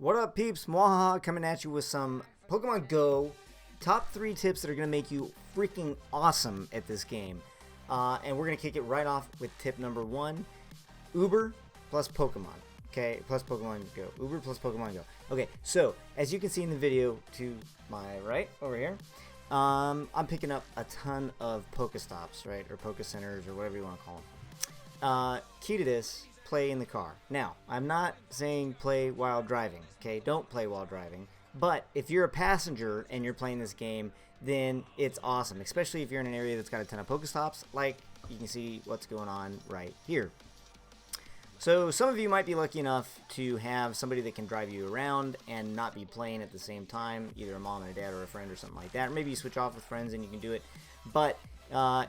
What up, peeps? MuaHaHa coming at you with some Pokemon Go top 3 tips that are going to make you freaking awesome at this game. And we're going to kick it right off with tip number 1, Uber plus Pokemon. Okay, plus Pokemon Go. Uber plus Pokemon Go. Okay, so as you can see in the video to my right over here, I'm picking up a ton of Pokestops, right, or Poke Centers, or whatever you want to call them. Key to this: play in the car. Now, I'm not saying play while driving, okay? Don't play while driving. But if you're a passenger and you're playing this game, then it's awesome, especially if you're in an area that's got a ton of Pokestops, like you can see what's going on right here. So some of you might be lucky enough to have somebody that can drive you around and not be playing at the same time, either a mom and a dad or a friend or something like that. Or maybe you switch off with friends and you can do it. But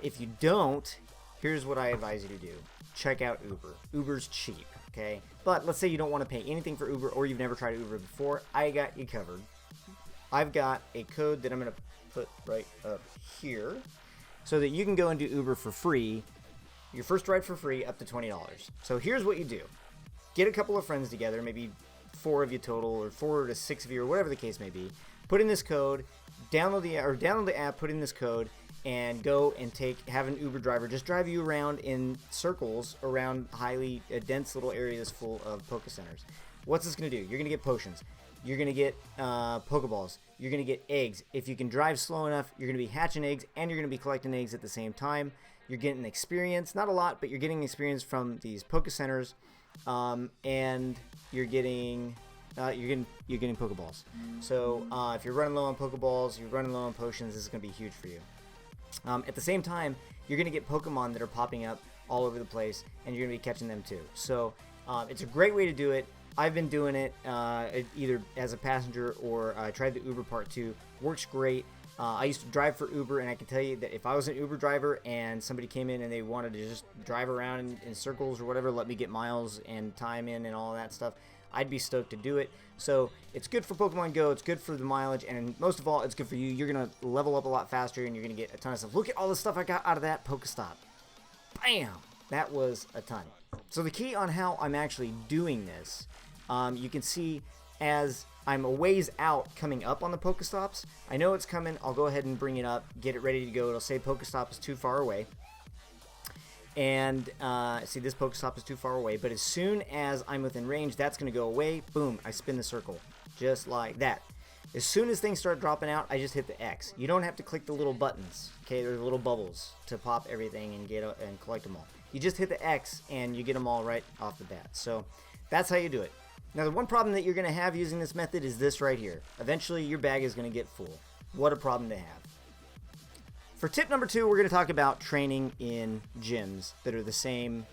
if you don't, here's what I advise you to do. Check out Uber. Uber's cheap, okay? But let's say you don't want to pay anything for Uber, or you've never tried Uber before. I got you covered. I've got a code that I'm going to put right up here so that you can go and do Uber for free. Your first ride for free up to $20. So here's what you do. Get a couple of friends together, maybe 4 of you total, or 4 to 6 of you, or whatever the case may be. Put in this code, download the app, put in this code, and go and have an Uber driver just drive you around in circles around highly dense little areas full of Poke Centers. What's this going to do? You're going to get potions. You're going to get Pokeballs. You're going to get eggs. If you can drive slow enough, you're going to be hatching eggs, and you're going to be collecting eggs at the same time. You're getting experience, not a lot, but you're getting experience from these Poke Centers, and you're getting Pokeballs. So if you're running low on Pokeballs, you're running low on potions, this is going to be huge for you. At the same time, you're going to get Pokemon that are popping up all over the place, and you're going to be catching them too. So it's a great way to do it. I've been doing it either as a passenger or I tried the Uber part 2. Works great. I used to drive for Uber, and I can tell you that if I was an Uber driver and somebody came in and they wanted to just drive around in circles or whatever, let me get miles and time in and all that stuff, I'd be stoked to do it. So it's good for Pokemon Go, it's good for the mileage, and most of all, it's good for you. You're going to level up a lot faster, and you're going to get a ton of stuff. Look at all the stuff I got out of that Pokestop. Bam! That was a ton. So the key on how I'm actually doing this, you can see as I'm a ways out coming up on the Pokestops. I know it's coming. I'll go ahead and bring it up, get it ready to go. It'll say Pokestop is too far away. And see, this Pokestop is too far away, but as soon as I'm within range, that's going to go away. Boom, I spin the circle, just like that. As soon as things start dropping out, I just hit the X. You don't have to click the little buttons, okay? There's little bubbles to pop everything and and collect them all. You just hit the X, and you get them all right off the bat. So that's how you do it. Now, the one problem that you're going to have using this method is this right here. Eventually, your bag is going to get full. What a problem to have. For tip number 2, we're going to talk about training in gyms that are the same,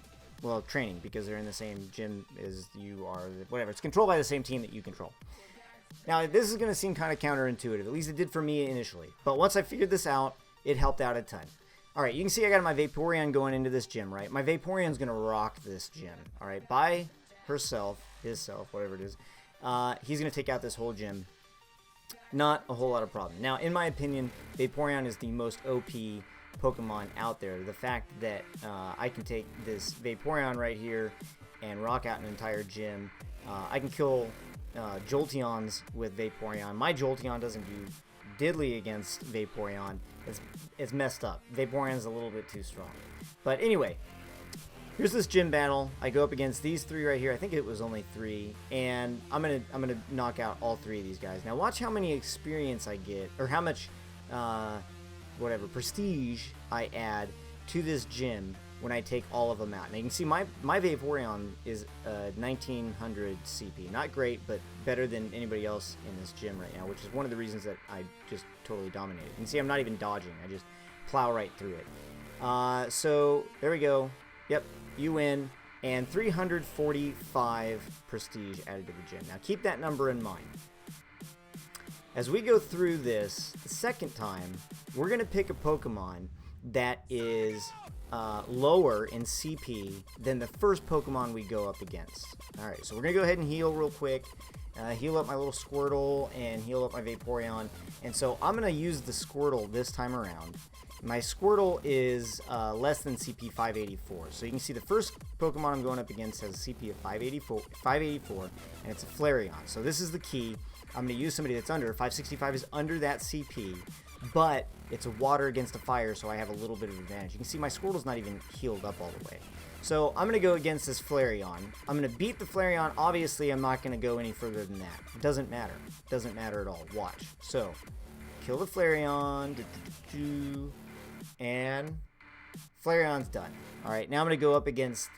well, training because they're in the same gym as you are, whatever. It's controlled by the same team that you control. Now, this is going to seem kind of counterintuitive, at least it did for me initially. But once I figured this out, it helped out a ton. All right, you can see I got my Vaporeon going into this gym, right? My Vaporeon's going to rock this gym, all right? By herself, himself, whatever it is, he's going to take out this whole gym. Not a whole lot of problem. Now, in my opinion, Vaporeon is the most OP Pokemon out there. The fact that I can take this Vaporeon right here and rock out an entire gym. I can kill Jolteons with Vaporeon. My Jolteon doesn't do diddly against Vaporeon. It's messed up. Vaporeon's a little bit too strong. But anyway, here's this gym battle. I go up against these 3 right here. I think it was only 3, and I'm gonna knock out all 3 of these guys. Now watch how many experience I get, or how much prestige I add to this gym when I take all of them out. Now you can see my Vaporeon is 1900 CP. Not great, but better than anybody else in this gym right now, which is one of the reasons that I just totally dominated. You can see I'm not even dodging. I just plow right through it. So there we go. Yep, you win, and 345 prestige added to the gym. Now keep that number in mind. As we go through this the second time, we're going to pick a Pokemon that is lower in CP than the first Pokemon we go up against. Alright, so we're going to go ahead and heal real quick. Heal up my little Squirtle and heal up my Vaporeon. And so I'm going to use the Squirtle this time around. My Squirtle is less than CP 584. So you can see the first Pokemon I'm going up against has a CP of 584, and it's a Flareon. So this is the key. I'm going to use somebody that's under. 565 is under that CP, but it's a water against a fire, so I have a little bit of advantage. You can see my Squirtle's not even healed up all the way. So I'm going to go against this Flareon. I'm going to beat the Flareon. Obviously, I'm not going to go any further than that. It doesn't matter. It doesn't matter at all. Watch. So, kill the Flareon. And Flareon's done. Alright, now I'm going to go up against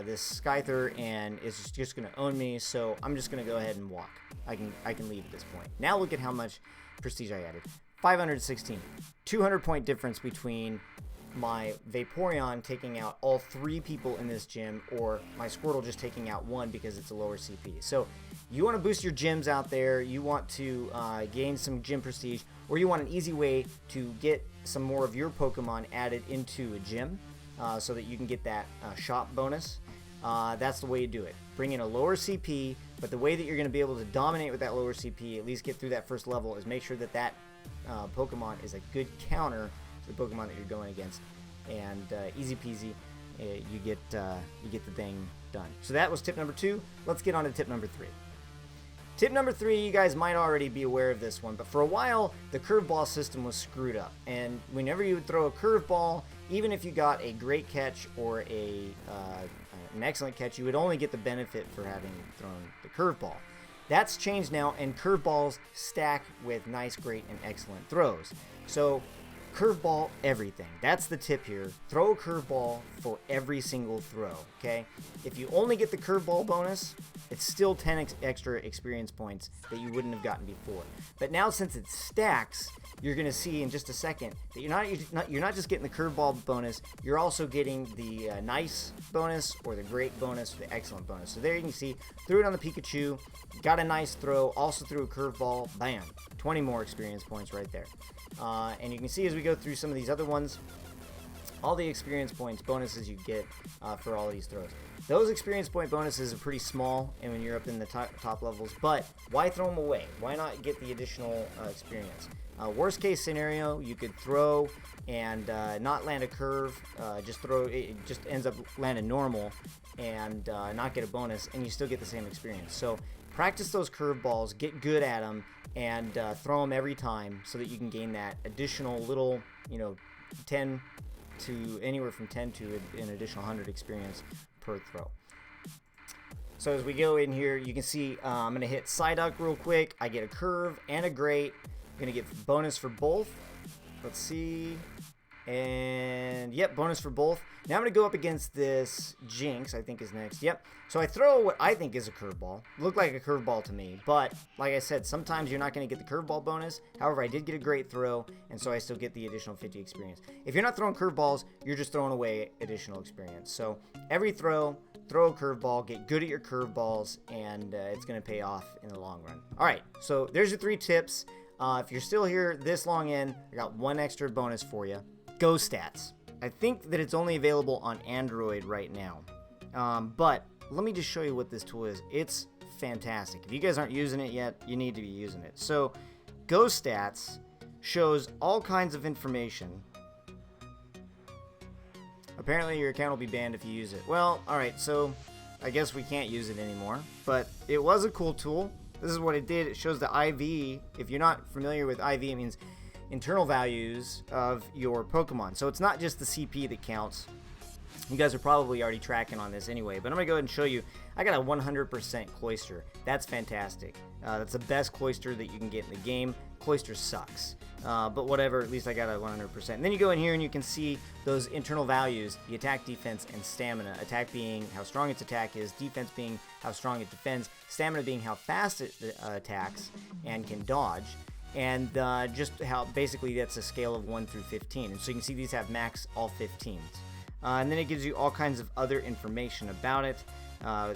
this Skyther, and it's just going to own me, so I'm just going to go ahead and walk. I can leave at this point. Now look at how much prestige I added. 516. 200 point difference between my Vaporeon taking out all 3 people in this gym, or my Squirtle just taking out 1 because it's a lower CP. So you want to boost your gyms out there, you want to gain some gym prestige, or you want an easy way to get some more of your Pokemon added into a gym so that you can get that shop bonus. That's the way you do it. Bring in a lower CP, but the way that you're going to be able to dominate with that lower CP, at least get through that first level, is make sure that that Pokemon is a good counter to the Pokemon that you're going against, and easy peasy, you get the thing done. So that was tip number 2. Let's get on to tip number 3. Tip number 3, you guys might already be aware of this one, but for a while the curveball system was screwed up, and whenever you would throw a curveball, even if you got a great catch or an excellent catch, you would only get the benefit for having thrown the curveball. That's changed now, and curveballs stack with nice, great, and excellent throws. So curveball everything. That's the tip here. Throw a curveball for every single throw, okay? If you only get the curveball bonus, it's still 10 extra experience points that you wouldn't have gotten before. But now, since it stacks, you're going to see in just a second that you're not just getting the curveball bonus, you're also getting the nice bonus, or the great bonus, or the excellent bonus. So there you can see, threw it on the Pikachu, got a nice throw, also threw a curveball, bam, 20 more experience points right there. And you can see as we go through some of these other ones, all the experience points bonuses you get for all of these throws. Those experience point bonuses are pretty small, and when you're up in the top levels, but why throw them away? Why not get the additional experience? Worst case scenario, you could throw and not land a curve, it just ends up landing normal and not get a bonus, and you still get the same experience. So practice those curveballs, get good at them, and throw them every time so that you can gain that additional little, 10 to anywhere from 10 to an additional 100 experience per throw. So as we go in here, you can see I'm going to hit Psyduck real quick. I get a curve and a great. I'm going to get bonus for both. Let's see. And yep, bonus for both. Now I'm going to go up against this Jinx, I think is next. Yep. So I throw what I think is a curveball. Looked like a curveball to me. But like I said, sometimes you're not going to get the curveball bonus. However, I did get a great throw, and so I still get the additional 50 experience. If you're not throwing curveballs, you're just throwing away additional experience. So every throw a curveball, get good at your curveballs, and it's going to pay off in the long run. All right, so there's your 3 tips. If you're still here this long in, I got one extra bonus for you. GoStats. I think that it's only available on Android right now. But let me just show you what this tool is. It's fantastic. If you guys aren't using it yet, you need to be using it. So GoStats shows all kinds of information. Apparently your account will be banned if you use it. Well, alright, so I guess we can't use it anymore. But it was a cool tool. This is what it did. It shows the IV. If you're not familiar with IV, it means internal values of your Pokemon. So it's not just the CP that counts. You guys are probably already tracking on this anyway, but I'm going to go ahead and show you. I got a 100% Cloyster. That's fantastic. That's the best Cloyster that you can get in the game. Cloyster sucks. But whatever, at least I got a 100%. And then you go in here and you can see those internal values, the attack, defense, and stamina. Attack being how strong its attack is, defense being how strong it defends, stamina being how fast it attacks and can dodge, and just how basically that's a scale of 1 through 15. And so you can see these have max all 15s. And then it gives you all kinds of other information about it,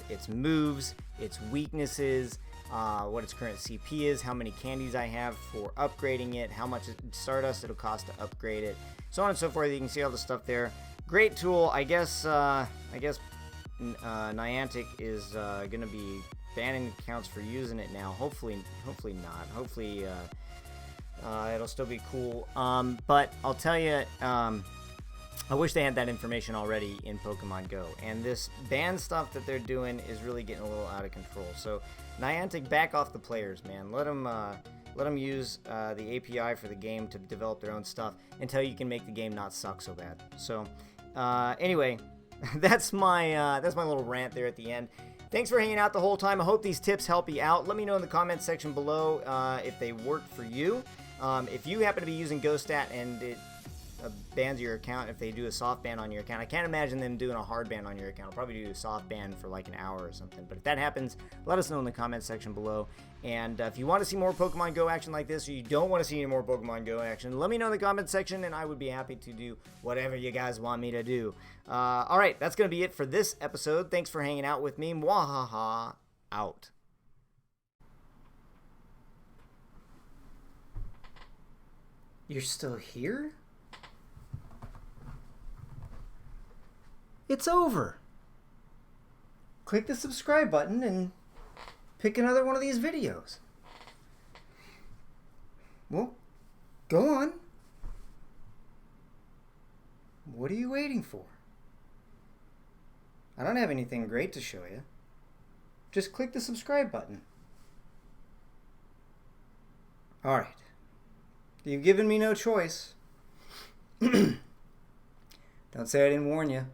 its moves, its weaknesses, what its current CP is, how many candies I have for upgrading it, how much Stardust it'll cost to upgrade it, so on and so forth. You can see all the stuff there. Great tool. I guess Niantic is going to be banning accounts for using it now. Hopefully not. Hopefully It'll still be cool. But I'll tell you, I wish they had that information already in Pokemon Go. And this ban stuff that they're doing is really getting a little out of control. So Niantic, back off the players, man. Let them use the API for the game to develop their own stuff until you can make the game not suck so bad. So anyway, that's my little rant there at the end. Thanks for hanging out the whole time. I hope these tips help you out. Let me know in the comments section below if they work for you. If you happen to be using GoStat and it bans your account, if they do a soft ban on your account, I can't imagine them doing a hard ban on your account. I'll probably do a soft ban for like an hour or something. But if that happens, let us know in the comments section below. And if you want to see more Pokemon Go action like this, or you don't want to see any more Pokemon Go action, let me know in the comments section, and I would be happy to do whatever you guys want me to do. All right, that's going to be it for this episode. Thanks for hanging out with me. MuaHaHa out. You're still here? It's over. Click the subscribe button and pick another one of these videos. Well, go on. What are you waiting for? I don't have anything great to show you. Just click the subscribe button. Alright. You've given me no choice. Don't say I didn't warn you.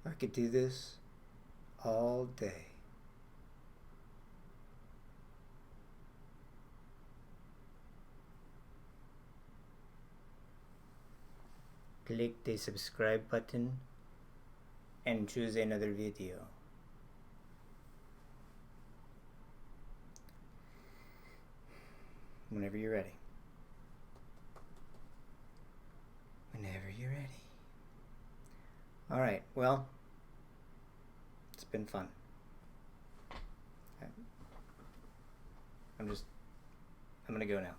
I could do this all day. Click the subscribe button and choose another video. Whenever you're ready. Whenever you're ready. Alright, well, it's been fun. I'm gonna go now.